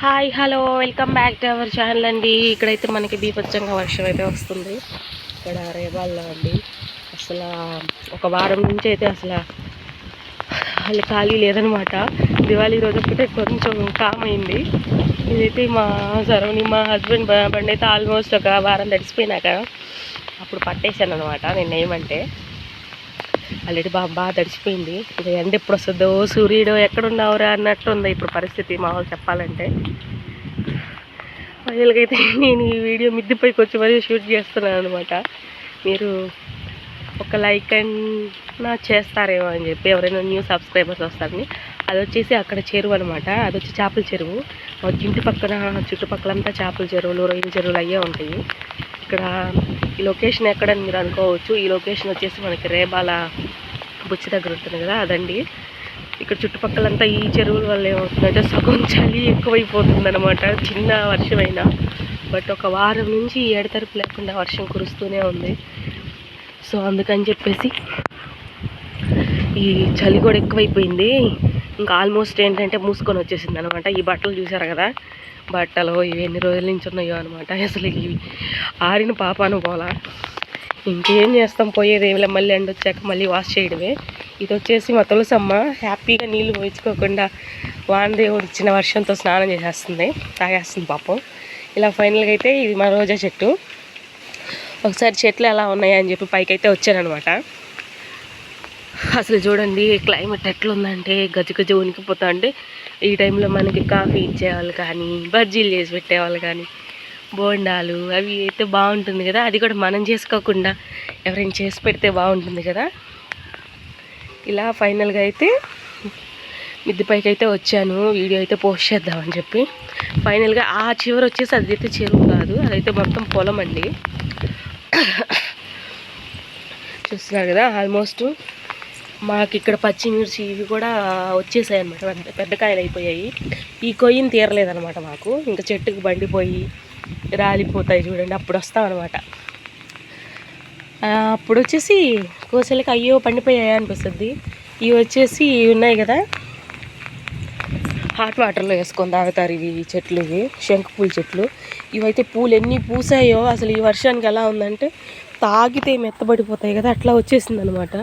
Hi hello welcome back to our channel అండి. ఇక్కడైతే మనకి బీభత్సంగా వర్షం అయితే వస్తుంది. ఇక్కడ రేవాల్లో అండి. అసలు ఒక వారం నుంచి అయితే అసలు ఖాళీ లేదనమాట. దివాళీ రోజు ఒకటే కొంచెం కామ్ అయింది. ఇదైతే మా సరౌండింగ్ మా హస్బెండ్ బండి అయితే ఆల్మోస్ట్ ఒక వారం తడిసిపోయినాక అప్పుడు పట్టేశాను అనమాట. నేను ఏమంటే ఆల్రెడీ బాగా తడిచిపోయింది. ఇక ఎండ ఎప్పుడు వస్తుందో సూర్యుడు ఎక్కడున్నావురా అన్నట్టు ఉంది ఇప్పుడు పరిస్థితి మామూలు చెప్పాలంటే. ఫైనల్గా నేను ఈ వీడియో మిద్దెపైకి వచ్చి మరీ షూట్ చేస్తున్నాను అనమాట. మీరు ఒక లైక్ అయినా చేస్తారేమో అని చెప్పి ఎవరైనా న్యూ సబ్స్క్రైబర్స్ వస్తారని. అది వచ్చేసి అక్కడ చెరువు అనమాట. అది వచ్చి చేపల చెరువు. ఇంటి పక్కన చుట్టుపక్కలంతా చేపల చెరువులు రొయ్యల చెరువులు అయ్యే ఉంటాయి. ఇక్కడ ఈ లొకేషన్ ఎక్కడని మీరు అనుకోవచ్చు. ఈ లొకేషన్ వచ్చేసి మనకి రేబాల బుచ్చి దగ్గర ఉంటుంది కదా, అదండి. ఇక్కడ చుట్టుపక్కలంతా ఈ చెరువుల వల్ల ఏమవుతుందంటే సగం చలి ఎక్కువైపోతుంది అనమాట. చిన్న వర్షమైనా బట్ ఒక వారం నుంచి ఎడతెరపు లేకుండా వర్షం కురుస్తూనే ఉంది. సో అందుకని చెప్పేసి ఈ చలి కూడా ఎక్కువైపోయింది. ఇంకా ఆల్మోస్ట్ ఏంటంటే మూసుకొని వచ్చేసింది అనమాట. ఈ బట్టలు చూసారు కదా, బట్టలు ఇవి ఎన్ని రోజుల నుంచి ఉన్నాయో అనమాట. అసలు ఇవి ఆరిన పాపాను పోలా. ఇంకేం చేస్తాం, పోయేది ఏమిలే, మళ్ళీ ఎండ వచ్చాక మళ్ళీ వాష్ చేయడమే. ఇది వచ్చేసి మా తులసమ్మ హ్యాపీగా నీళ్ళు పోయించుకోకుండా వానదేవుడు ఇచ్చిన వర్షంతో స్నానం చేసేస్తుంది, తాగేస్తుంది పాపం. ఇలా ఫైనల్గా అయితే ఇది మా రోజా చెట్టు. ఒకసారి చెట్లు ఎలా ఉన్నాయని చెప్పి పైకి అయితే వచ్చానమాట. అసలు చూడండి క్లైమేట్ ఎట్లుందంటే గజ ఉనికిపోతా. అంటే ఈ టైంలో మనకి కాఫీ ఇచ్చేవాళ్ళు కానీ, బజ్జీలు చేసి పెట్టేవాళ్ళు కానీ, బోండాలు అవి అయితే బాగుంటుంది కదా. అది కూడా మనం చేసుకోకుండా ఎవరైనా చేసి పెడితే బాగుంటుంది కదా. ఇలా ఫైనల్గా అయితే మిద్దెపైకి అయితే వచ్చాను. వీడియో అయితే పోస్ట్ చేద్దామని చెప్పి. ఫైనల్గా ఆ చివరి వచ్చేసి అది అయితే చెరువు కాదు, అదైతే మొత్తం పొలం అండి. చూస్తున్నారు కదా, ఆల్మోస్ట్ మాకు ఇక్కడ పచ్చిమిర్చి ఇవి కూడా వచ్చేసాయి అనమాట. పెద్ద కాయలు అయిపోయాయి. ఈ కొయ్యని తీరలేదనమాట మాకు. ఇంకా చెట్టుకు బండిపోయి రాలిపోతాయి చూడండి, అప్పుడు వస్తాం అనమాట. అప్పుడు వచ్చేసి కోసలకి అయ్యో పండిపోయాయి అనిపిస్తుంది. ఇవి వచ్చేసి ఉన్నాయి కదా, హాట్ వాటర్లో వేసుకొని తాగుతారు ఇవి చెట్లు. ఇవి శంఖపూల చెట్లు. ఇవైతే పూలు ఎన్ని పూసాయో అసలు ఈ వర్షానికి ఎలా ఉందంటే తాగితే మెత్తబడిపోతాయి కదా, అట్లా వచ్చేసింది అనమాట.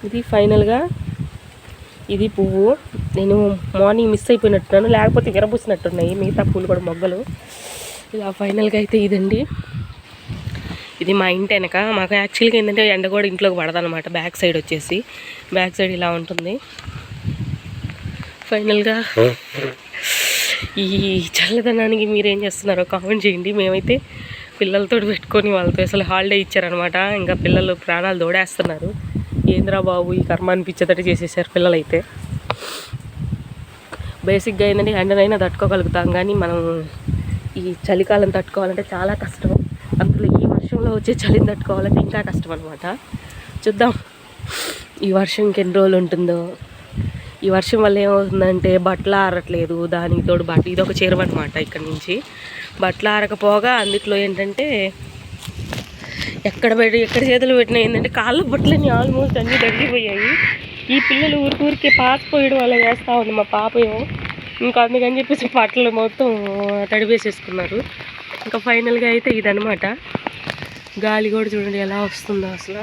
ఇది ఫైనల్గా ఇది పువ్వు. నేను మార్నింగ్ మిస్ అయిపోయినట్టున్నాను, లేకపోతే విరబూసినట్టున్నాయి మిగతా పూలు కూడా మొగ్గలు. ఇలా ఫైనల్గా అయితే ఇదండి. ఇది మా ఇంటి వెనక. మాకు యాక్చువల్గా ఏంటంటే ఎండ కూడా ఇంట్లోకి పడదనమాట. బ్యాక్ సైడ్ వచ్చేసి బ్యాక్ సైడ్ ఇలా ఉంటుంది. ఫైనల్గా ఈ చల్లదనానికి మీరేం చేస్తున్నారో కామెంట్ చేయండి. మేమైతే పిల్లలతో పెట్టుకొని వాళ్ళతో అసలు హాలిడే ఇచ్చారనమాట. ఇంకా పిల్లలు ప్రాణాలు దోడేస్తున్నారు. ఏంద్రా బాబు ఈ కర్మ అనిపించేటట్టు చేసేసారు పిల్లలైతే. బేసిక్గా ఏంటంటే ఎండనైనా తట్టుకోగలుగుతాం, కానీ మనం ఈ చలికాలం తట్టుకోవాలంటే చాలా కష్టం. అందులో ఈ వర్షంలో వచ్చే చలిని తట్టుకోవాలంటే ఇంకా కష్టం అనమాట. చూద్దాం ఈ వర్షం ఇంకెన్ని రోజులు ఉంటుందో. ఈ వర్షం వల్ల ఏమవుతుందంటే బట్టలు ఆరట్లేదు. దానికి తోడు ఇది ఒక చెరువు అనమాట. ఇక్కడ నుంచి బట్టలు ఆరకపోగా అందుట్లో ఏంటంటే ఎక్కడ చేతులు పెట్టినా ఏంటంటే కాళ్ళ బట్టలని ఆల్మోస్ట్ అన్నీ తగ్గిపోయాయి. ఈ పిల్లలు ఊరికే పాసిపోయడం వల్ల చేస్తూ ఉంది మా పాప ఏమో. ఇంకా అందుకని చెప్పేసి బట్టలు మొత్తం తడిపేసేసుకున్నారు. ఇంకా ఫైనల్గా అయితే ఇదనమాట. గాలి కూడా చూడండి ఎలా వస్తుందో అసలు.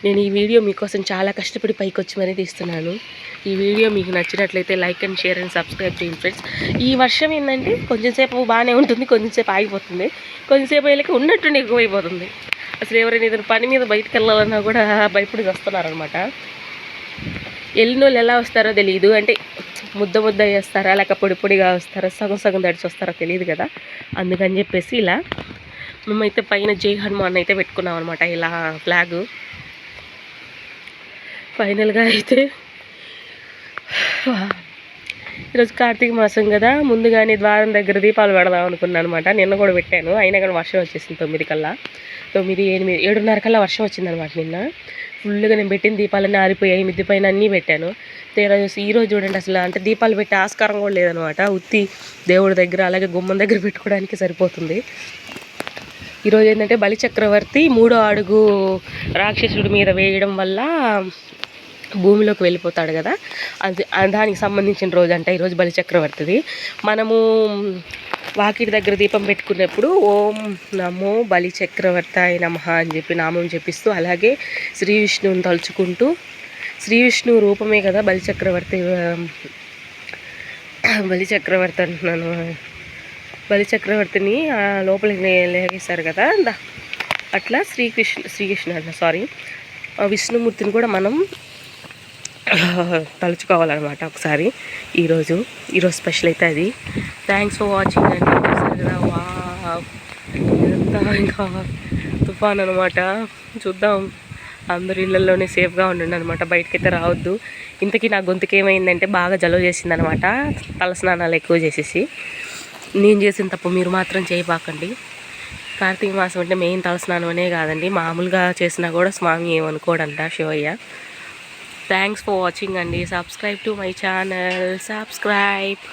నేను ఈ వీడియో మీకోసం చాలా కష్టపడి పైకి వచ్చి మరీ తీస్తున్నాను. ఈ వీడియో మీకు నచ్చినట్లయితే like and share and subscribe చేయండి ఫ్రెండ్స్. ఈ వర్షం ఏంటంటే కొంచెంసేపు బాగానే ఉంటుంది, కొంచెంసేపు ఆగిపోతుంది, కొంచెంసేపు అయ్యాక ఉన్నట్టుండి ఎక్కువైపోతుంది. అసలు ఎవరైనా ఏదైనా పని మీద బయటకు వెళ్ళాలన్నా కూడా భయపడి వస్తున్నారనమాట. వెళ్ళిన వాళ్ళు ఎలా వస్తారో తెలియదు. అంటే ముద్ద వేస్తారా, లేక పొడిగా వస్తారా, సగం తడిచి వస్తారో తెలియదు కదా. అందుకని చెప్పేసి ఇలా మేమైతే పైన జై హనుమాన్ అయితే పెట్టుకున్నాం అనమాట, ఇలా ఫ్లాగు. ఫైనల్గా అయితే ఈరోజు కార్తీక మాసం కదా, ముందుగానే ద్వారం దగ్గర దీపాలు పెడదాం అనుకున్నాను అనమాట. నిన్న కూడా పెట్టాను, అయినా కానీ వర్షం వచ్చేసింది 9 కల్లా. 9, 8, 7:30 కల్లా వర్షం వచ్చిందనమాట. నిన్న ఫుల్గా నేను పెట్టిన దీపాలన్నీ ఆరిపోయాయి. మిద్దె పైన అన్నీ పెట్టాను. ఈరోజు చూడండి అసలు అంటే దీపాలు పెట్టే ఆస్కారం కూడా లేదనమాట. ఉత్తి దేవుడి దగ్గర అలాగే గుమ్మం దగ్గర పెట్టుకోవడానికి సరిపోతుంది. ఈరోజు ఏంటంటే బలిచక్రవర్తి 3వ అడుగు రాక్షసుడి మీద వేయడం వల్ల భూమిలోకి వెళ్ళిపోతాడు కదా, అది దానికి సంబంధించిన రోజు అంట ఈరోజు బలిచక్రవర్తిది. మనము వాకిటి దగ్గర దీపం పెట్టుకున్నప్పుడు ఓం నమో బలిచక్రవర్తాయ నమః అని చెప్పి నామం జపిస్తూ, అలాగే శ్రీ విష్ణువుని తలుచుకుంటూ, శ్రీ విష్ణువు రూపమే కదా బలిచక్రవర్తి అంటున్నాను, బలిచక్రవర్తిని లోపలికి లేగేశారు కదా, అట్లా శ్రీకృష్ణ అన్న సారీ విష్ణుమూర్తిని కూడా మనం తలుచుకోవాలన్నమాట ఒకసారి. ఈరోజు స్పెషల్ అయితే అది. థ్యాంక్స్ ఫర్ వాచింగ్ అండి. చూసారు కదా, వావ్ ఇదంతా ఇంకా తుఫాన్ అనమాట. చూద్దాం, అందరు ఇళ్ళల్లోనే సేఫ్గా ఉండండి అనమాట, బయటకైతే రావద్దు. ఇంతకీ నా గొంతుకి ఏమైందంటే బాగా జలుబు చేసిందనమాట, తలస్నానాలు ఎక్కువ చేసేసి. నేను చేసిన తప్పు మీరు మాత్రం చేయబాకండి. కార్తీక మాసం అంటే మెయిన్ తలస్నానం అనే కాదండి, మామూలుగా చేసినా కూడా స్వామి ఏమనుకోడంట శివయ్య. థ్యాంక్స్ ఫర్ వాచింగ్ అండి. Subscribe to my channel, subscribe.